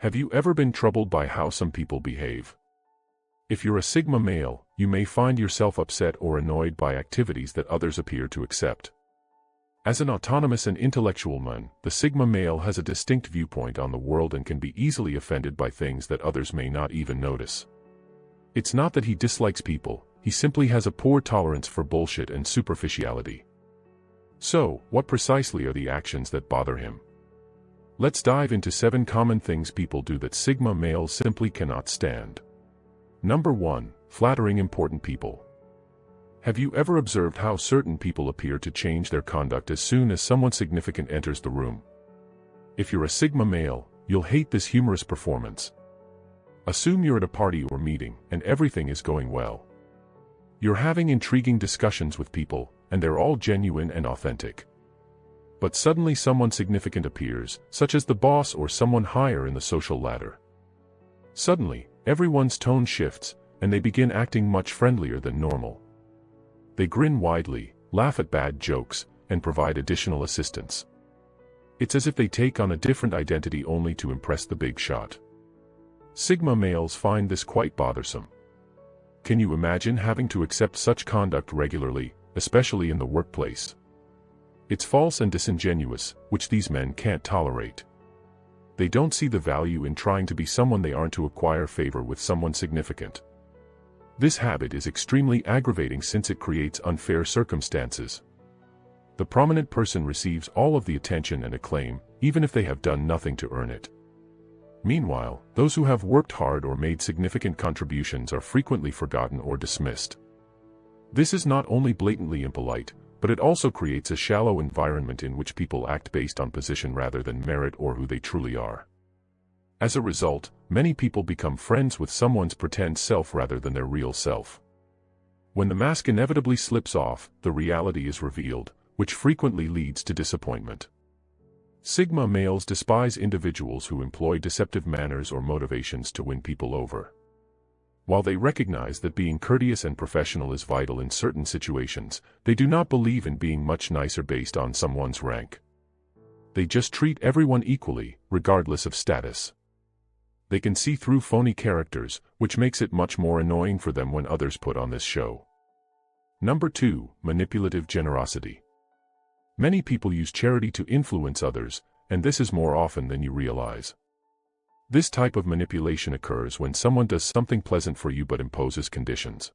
Have you ever been troubled by how some people behave? If you're a Sigma male, you may find yourself upset or annoyed by activities that others appear to accept. As an autonomous and intellectual man, the Sigma male has a distinct viewpoint on the world and can be easily offended by things that others may not even notice. It's not that he dislikes people, he simply has a poor tolerance for bullshit and superficiality. So, what precisely are the actions that bother him? Let's dive into 7 common things people do that Sigma males simply cannot stand. Number 1. Flattering important people. Have you ever observed how certain people appear to change their conduct as soon as someone significant enters the room? If you're a Sigma male, you'll hate this humorous performance. Assume you're at a party or meeting, and everything is going well. You're having intriguing discussions with people, and they're all genuine and authentic. But suddenly someone significant appears, such as the boss or someone higher in the social ladder. Suddenly, everyone's tone shifts, and they begin acting much friendlier than normal. They grin widely, laugh at bad jokes, and provide additional assistance. It's as if they take on a different identity only to impress the big shot. Sigma males find this quite bothersome. Can you imagine having to accept such conduct regularly, especially in the workplace? It's false and disingenuous, which these men can't tolerate. They don't see the value in trying to be someone they aren't to acquire favor with someone significant. This habit is extremely aggravating since it creates unfair circumstances. The prominent person receives all of the attention and acclaim, even if they have done nothing to earn it. Meanwhile, those who have worked hard or made significant contributions are frequently forgotten or dismissed. This is not only blatantly impolite, but it also creates a shallow environment in which people act based on position rather than merit or who they truly are. As a result, many people become friends with someone's pretend self rather than their real self. When the mask inevitably slips off, the reality is revealed, which frequently leads to disappointment. Sigma males despise individuals who employ deceptive manners or motivations to win people over. While they recognize that being courteous and professional is vital in certain situations, they do not believe in being much nicer based on someone's rank. They just treat everyone equally, regardless of status. They can see through phony characters, which makes it much more annoying for them when others put on this show. Number 2. Manipulative generosity. Many people use charity to influence others, and this is more often than you realize. This type of manipulation occurs when someone does something pleasant for you but imposes conditions.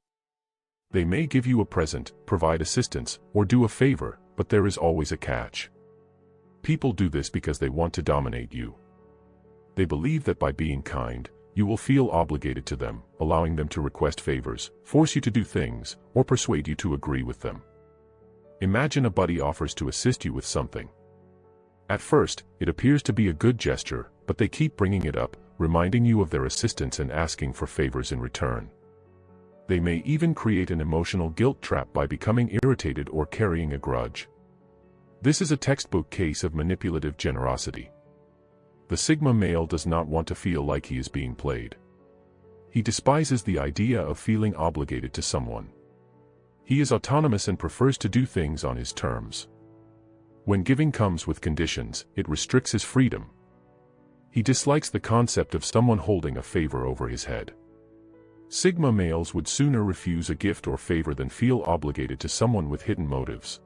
They may give you a present, provide assistance, or do a favor, but there is always a catch. People do this because they want to dominate you. They believe that by being kind, you will feel obligated to them, allowing them to request favors, force you to do things, or persuade you to agree with them. Imagine a buddy offers to assist you with something. At first, it appears to be a good gesture, but they keep bringing it up, reminding you of their assistance and asking for favors in return. They may even create an emotional guilt trap by becoming irritated or carrying a grudge. This is a textbook case of manipulative generosity. The Sigma male does not want to feel like he is being played. He despises the idea of feeling obligated to someone. He is autonomous and prefers to do things on his terms. When giving comes with conditions, it restricts his freedom. He dislikes the concept of someone holding a favor over his head. Sigma males would sooner refuse a gift or favor than feel obligated to someone with hidden motives.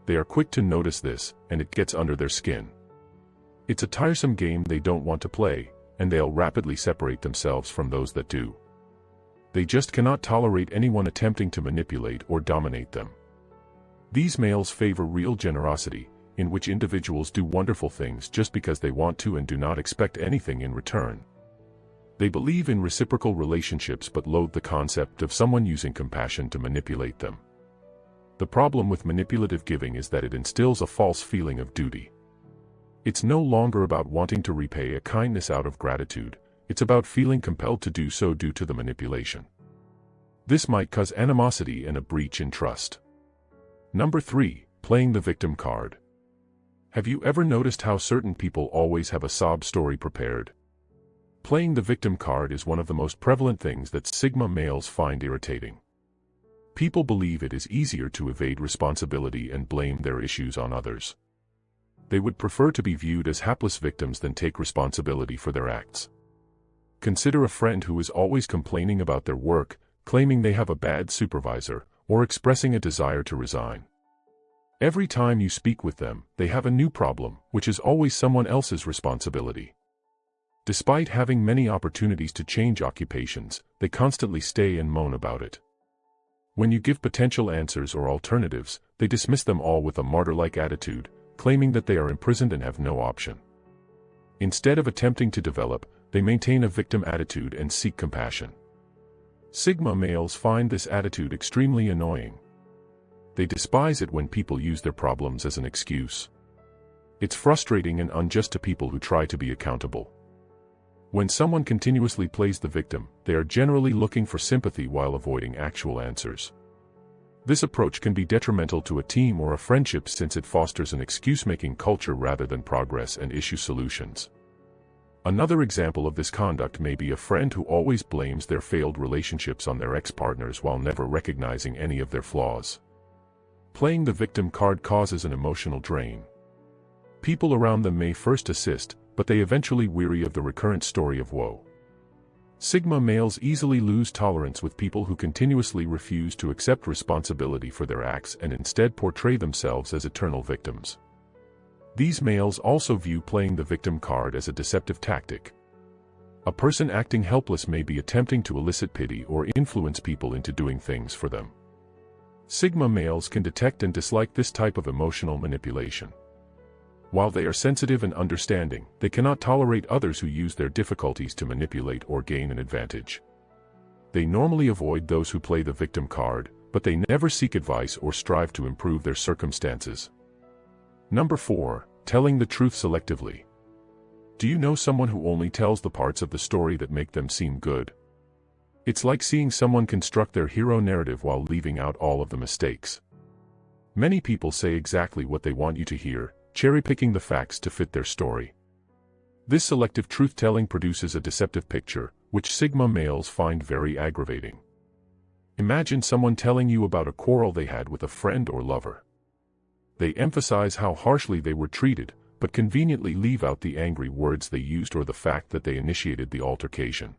They are quick to notice this, and it gets under their skin. It's a tiresome game they don't want to play, and they'll rapidly separate themselves from those that do. They just cannot tolerate anyone attempting to manipulate or dominate them. These males favor real generosity, in which individuals do wonderful things just because they want to and do not expect anything in return. They believe in reciprocal relationships but loathe the concept of someone using compassion to manipulate them. The problem with manipulative giving is that it instills a false feeling of duty. It's no longer about wanting to repay a kindness out of gratitude, it's about feeling compelled to do so due to the manipulation. This might cause animosity and a breach in trust. Number 3. Playing the victim card. Have you ever noticed how certain people always have a sob story prepared? Playing the victim card is one of the most prevalent things that Sigma males find irritating. People believe it is easier to evade responsibility and blame their issues on others. They would prefer to be viewed as hapless victims than take responsibility for their acts. Consider a friend who is always complaining about their work, claiming they have a bad supervisor, or expressing a desire to resign. Every time you speak with them, they have a new problem, which is always someone else's responsibility. Despite having many opportunities to change occupations, they constantly stay and moan about it. When you give potential answers or alternatives, they dismiss them all with a martyr-like attitude, claiming that they are imprisoned and have no option. Instead of attempting to develop, they maintain a victim attitude and seek compassion. Sigma males find this attitude extremely annoying. They despise it when people use their problems as an excuse. It's frustrating and unjust to people who try to be accountable. When someone continuously plays the victim, they are generally looking for sympathy while avoiding actual answers. This approach can be detrimental to a team or a friendship since it fosters an excuse-making culture rather than progress and issue solutions. Another example of this conduct may be a friend who always blames their failed relationships on their ex-partners while never recognizing any of their flaws. Playing the victim card causes an emotional drain. People around them may first assist, but they eventually weary of the recurrent story of woe. Sigma males easily lose tolerance with people who continuously refuse to accept responsibility for their acts and instead portray themselves as eternal victims. These males also view playing the victim card as a deceptive tactic. A person acting helpless may be attempting to elicit pity or influence people into doing things for them. Sigma males can detect and dislike this type of emotional manipulation. While they are sensitive and understanding, they cannot tolerate others who use their difficulties to manipulate or gain an advantage. They normally avoid those who play the victim card, but they never seek advice or strive to improve their circumstances. Number 4. Telling the truth selectively. Do you know someone who only tells the parts of the story that make them seem good? It's like seeing someone construct their hero narrative while leaving out all of the mistakes. Many people say exactly what they want you to hear, cherry-picking the facts to fit their story. This selective truth-telling produces a deceptive picture, which Sigma males find very aggravating. Imagine someone telling you about a quarrel they had with a friend or lover. They emphasize how harshly they were treated, but conveniently leave out the angry words they used or the fact that they initiated the altercation.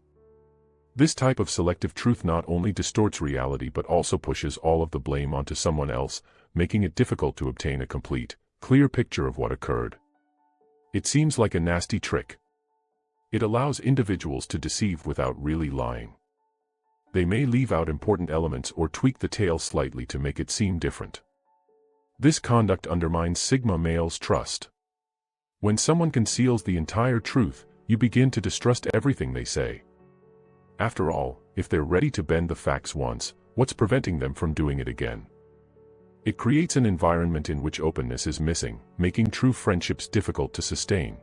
This type of selective truth not only distorts reality but also pushes all of the blame onto someone else, making it difficult to obtain a complete, clear picture of what occurred. It seems like a nasty trick. It allows individuals to deceive without really lying. They may leave out important elements or tweak the tale slightly to make it seem different. This conduct undermines Sigma males' trust. When someone conceals the entire truth, you begin to distrust everything they say. After all, if they're ready to bend the facts once, what's preventing them from doing it again? It creates an environment in which openness is missing, making true friendships difficult to sustain.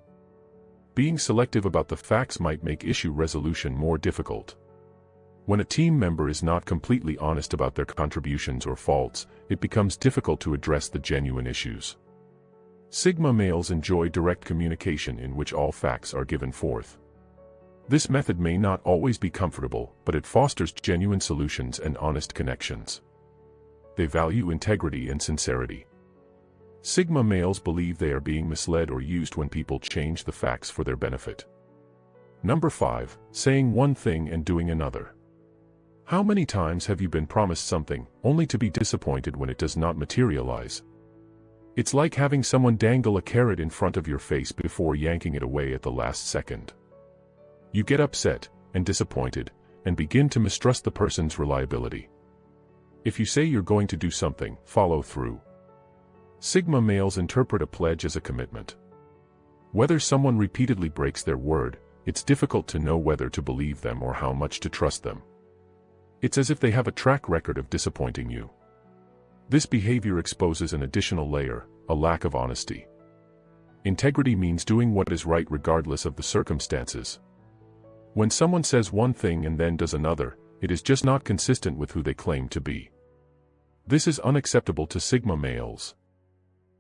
Being selective about the facts might make issue resolution more difficult. When a team member is not completely honest about their contributions or faults, it becomes difficult to address the genuine issues. Sigma males enjoy direct communication in which all facts are given forth. This method may not always be comfortable, but it fosters genuine solutions and honest connections. They value integrity and sincerity. Sigma males believe they are being misled or used when people change the facts for their benefit. Number 5. Saying one thing and doing another. How many times have you been promised something, only to be disappointed when it does not materialize? It's like having someone dangle a carrot in front of your face before yanking it away at the last second. You get upset and disappointed, and begin to mistrust the person's reliability. If you say you're going to do something, follow through. Sigma males interpret a pledge as a commitment. Whether someone repeatedly breaks their word, it's difficult to know whether to believe them or how much to trust them. It's as if they have a track record of disappointing you. This behavior exposes an additional layer, a lack of honesty. Integrity means doing what is right regardless of the circumstances. When someone says one thing and then does another, it is just not consistent with who they claim to be. This is unacceptable to Sigma males.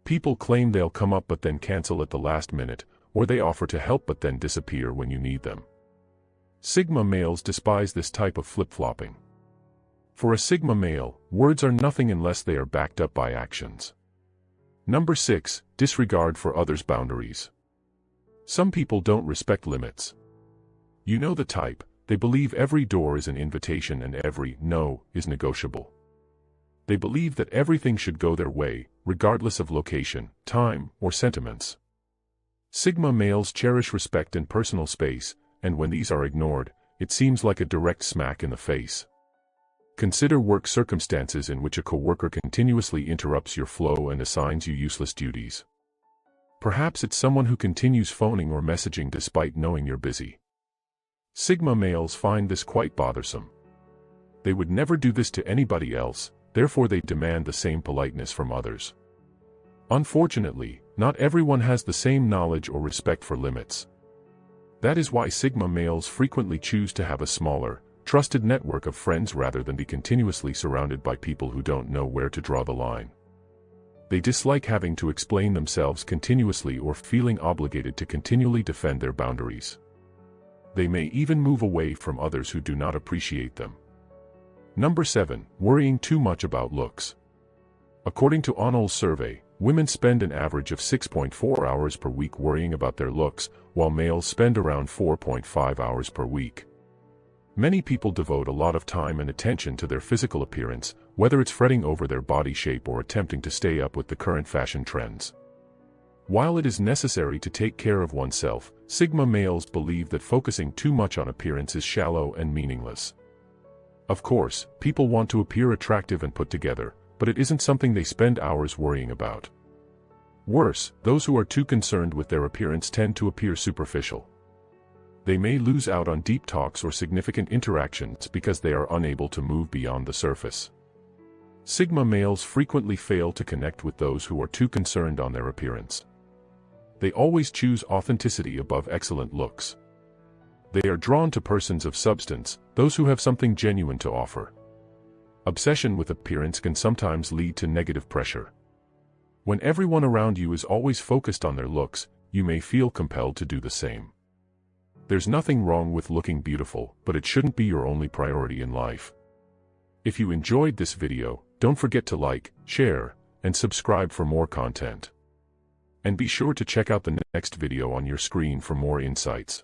People claim they'll come up but then cancel at the last minute, or they offer to help but then disappear when you need them. Sigma males despise this type of flip-flopping. For a Sigma male, words are nothing unless they are backed up by actions. Number 6. Disregard for others' boundaries. Some people don't respect limits. You know the type. They believe every door is an invitation and every no is negotiable. They believe that everything should go their way, regardless of location, time, or sentiments. Sigma males cherish respect and personal space, and when these are ignored, it seems like a direct smack in the face. Consider work circumstances in which a coworker continuously interrupts your flow and assigns you useless duties. Perhaps it's someone who continues phoning or messaging despite knowing you're busy. Sigma males find this quite bothersome. They would never do this to anybody else, therefore they demand the same politeness from others. Unfortunately, not everyone has the same knowledge or respect for limits. That is why Sigma males frequently choose to have a smaller, trusted network of friends rather than be continuously surrounded by people who don't know where to draw the line. They dislike having to explain themselves continuously or feeling obligated to continually defend their boundaries. They may even move away from others who do not appreciate them. Number 7. Worrying too much about looks. According to Onol's survey, women spend an average of 6.4 hours per week worrying about their looks, while males spend around 4.5 hours per week. Many people devote a lot of time and attention to their physical appearance, whether it's fretting over their body shape or attempting to stay up with the current fashion trends. While it is necessary to take care of oneself, Sigma males believe that focusing too much on appearance is shallow and meaningless. Of course, people want to appear attractive and put together, but it isn't something they spend hours worrying about. Worse, those who are too concerned with their appearance tend to appear superficial. They may lose out on deep talks or significant interactions because they are unable to move beyond the surface. Sigma males frequently fail to connect with those who are too concerned on their appearance. They always choose authenticity above excellent looks. They are drawn to persons of substance, those who have something genuine to offer. Obsession with appearance can sometimes lead to negative pressure. When everyone around you is always focused on their looks, you may feel compelled to do the same. There's nothing wrong with looking beautiful, but it shouldn't be your only priority in life. If you enjoyed this video, don't forget to like, share, and subscribe for more content. And be sure to check out the next video on your screen for more insights.